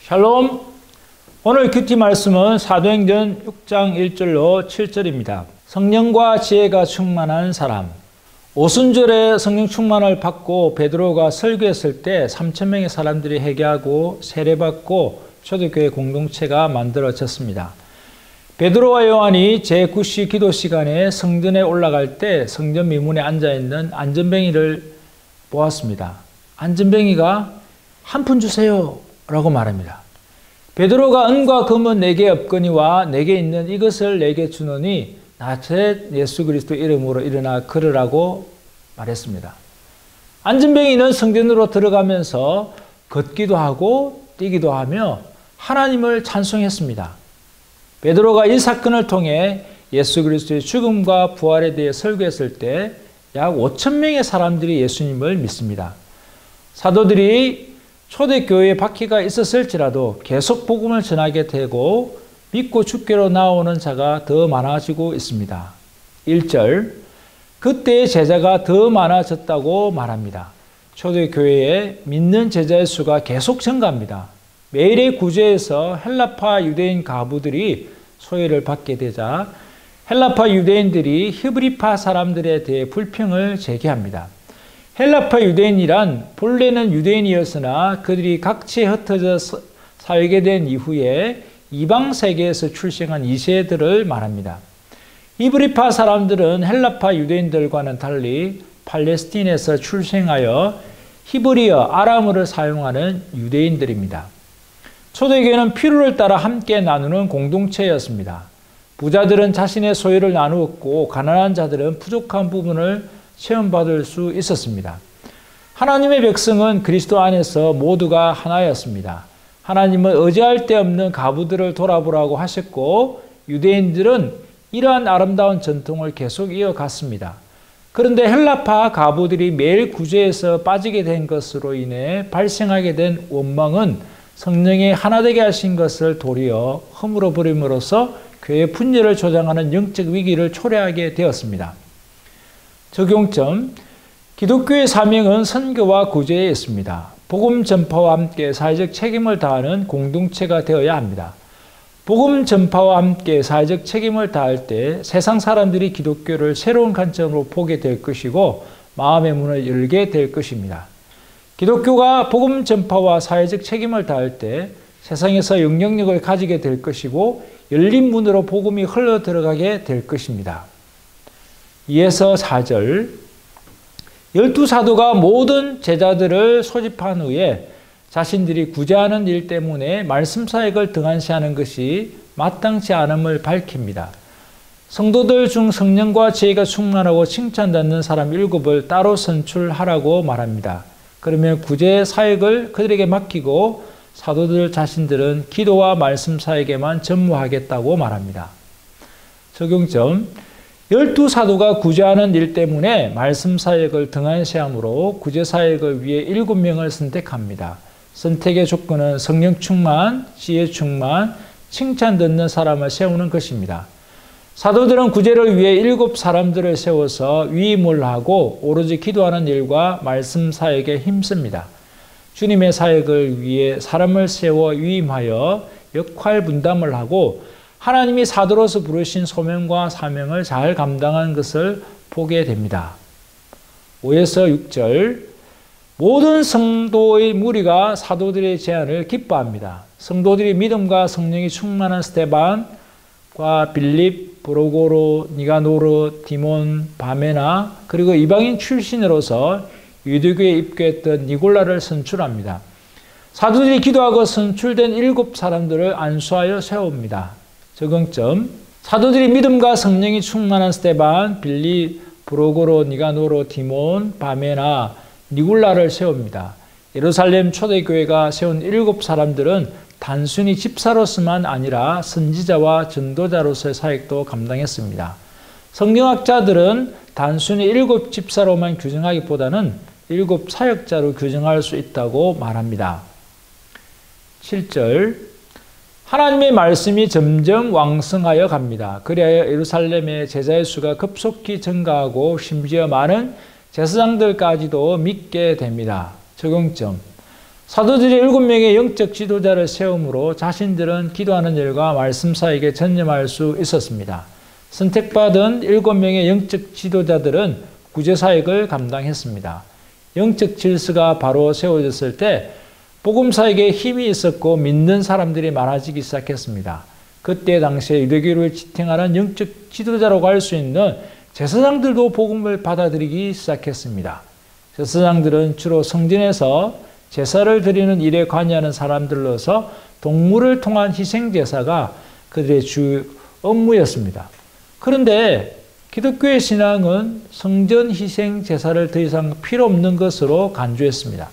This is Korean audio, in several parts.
샬롬! 오늘 큐티 말씀은 사도행전 6장 1절로 7절입니다. 성령과 지혜가 충만한 사람. 오순절에 성령 충만을 받고 베드로가 설교했을 때 3,000명의 사람들이 회개하고 세례받고 초대교회 공동체가 만들어졌습니다. 베드로와 요한이 제9시 기도 시간에 성전에 올라갈 때 성전 미문에 앉아있는 안전뱅이를 보았습니다. 안전뱅이가 한 푼 주세요 라고 말합니다. 베드로가 은과 금은 내게 없거니와 내게 있는 이것을 내게 주노니 나사렛 예수 그리스도 이름으로 일어나 걸으라고 말했습니다. 안전뱅이는 성전으로 들어가면서 걷기도 하고 뛰기도 하며 하나님을 찬송했습니다. 베드로가 이 사건을 통해 예수 그리스도의 죽음과 부활에 대해 설교했을 때 약 5,000명의 사람들이 예수님을 믿습니다. 사도들이 초대교회에 박해가 있었을지라도 계속 복음을 전하게 되고 믿고 주께로 나오는 자가 더 많아지고 있습니다. 1절, 그때의 제자가 더 많아졌다고 말합니다. 초대교회에 믿는 제자의 수가 계속 증가합니다. 매일의 구제에서 헬라파 유대인 가부들이 소외를 받게 되자 헬라파 유대인들이 히브리파 사람들에 대해 불평을 제기합니다. 헬라파 유대인이란 본래는 유대인이었으나 그들이 각지에 흩어져 살게 된 이후에 이방 세계에서 출생한 2세들을 말합니다. 히브리파 사람들은 헬라파 유대인들과는 달리 팔레스틴에서 출생하여 히브리어, 아람어를 사용하는 유대인들입니다. 초대교회는 필요를 따라 함께 나누는 공동체였습니다. 부자들은 자신의 소유를 나누었고 가난한 자들은 부족한 부분을 체험받을 수 있었습니다. 하나님의 백성은 그리스도 안에서 모두가 하나였습니다. 하나님은 의지할 데 없는 가부들을 돌아보라고 하셨고 유대인들은 이러한 아름다운 전통을 계속 이어갔습니다. 그런데 헬라파 가부들이 매일 구제에서 빠지게 된 것으로 인해 발생하게 된 원망은 성령이 하나 되게 하신 것을 도리어 허물어 버림으로써 교회 분열을 조장하는 영적 위기를 초래하게 되었습니다. 적용점, 기독교의 사명은 선교와 구제에 있습니다. 복음 전파와 함께 사회적 책임을 다하는 공동체가 되어야 합니다. 복음 전파와 함께 사회적 책임을 다할 때 세상 사람들이 기독교를 새로운 관점으로 보게 될 것이고 마음의 문을 열게 될 것입니다. 기독교가 복음 전파와 사회적 책임을 다할 때 세상에서 영향력을 가지게 될 것이고 열린 문으로 복음이 흘러 들어가게 될 것입니다. 2에서 4절, 12사도가 모든 제자들을 소집한 후에 자신들이 구제하는 일 때문에 말씀 사역을 등한시하는 것이 마땅치 않음을 밝힙니다. 성도들 중 성령과 지혜가 충만하고 칭찬받는 사람 7을 따로 선출하라고 말합니다. 그러면 구제 사역을 그들에게 맡기고 사도들 자신들은 기도와 말씀 사역에만 전무하겠다고 말합니다. 적용점, 12사도가 구제하는 일 때문에 말씀 사역을 등한시함으로 구제 사역을 위해 7명을 선택합니다. 선택의 조건은 성령 충만, 지혜 충만, 칭찬 듣는 사람을 세우는 것입니다. 사도들은 구제를 위해 7 사람들을 세워서 위임을 하고 오로지 기도하는 일과 말씀 사역에 힘씁니다. 주님의 사역을 위해 사람을 세워 위임하여 역할 분담을 하고 하나님이 사도로서 부르신 소명과 사명을 잘 감당한 것을 보게 됩니다. 5에서 6절, 모든 성도의 무리가 사도들의 제안을 기뻐합니다. 성도들이 믿음과 성령이 충만한 스데반과 빌립, 브로고로, 니가노르, 디몬, 바메나 그리고 이방인 출신으로서 유대교에 입교했던 니골라를 선출합니다. 사도들이 기도하고 선출된 7 사람들을 안수하여 세웁니다. 적응점, 사도들이 믿음과 성령이 충만한 스데반, 빌립, 브로고로, 니가노로, 디몬, 바메나, 니골라를 세웁니다. 예루살렘 초대교회가 세운 7 사람들은 단순히 집사로서만 아니라 선지자와 전도자로서의 사역도 감당했습니다. 성경학자들은 단순히 7 집사로만 규정하기보다는 7 사역자로 규정할 수 있다고 말합니다. 7절, 하나님의 말씀이 점점 왕성하여 갑니다. 그리하여 예루살렘의 제자의 수가 급속히 증가하고 심지어 많은 제사장들까지도 믿게 됩니다. 적용점, 사도들이 7명의 영적 지도자를 세움으로 자신들은 기도하는 일과 말씀 사역에 전념할 수 있었습니다. 선택받은 7명의 영적 지도자들은 구제 사역을 감당했습니다. 영적 질서가 바로 세워졌을 때 복음 사역에 힘이 있었고 믿는 사람들이 많아지기 시작했습니다. 그때 당시에 유대교를 지탱하는 영적 지도자라고 할 수 있는 제사장들도 복음을 받아들이기 시작했습니다. 제사장들은 주로 성전에서 제사를 드리는 일에 관여하는 사람들로서 동물을 통한 희생제사가 그들의 주 업무였습니다. 그런데 기독교의 신앙은 성전 희생제사를 더 이상 필요 없는 것으로 간주했습니다.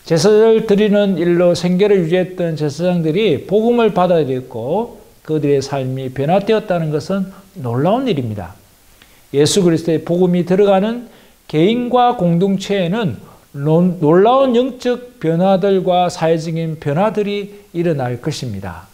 제사를 드리는 일로 생계를 유지했던 제사장들이 복음을 받아들였고 그들의 삶이 변화되었다는 것은 놀라운 일입니다. 예수 그리스도의 복음이 들어가는 개인과 공동체에는 놀라운 영적 변화들과 사회적인 변화들이 일어날 것입니다.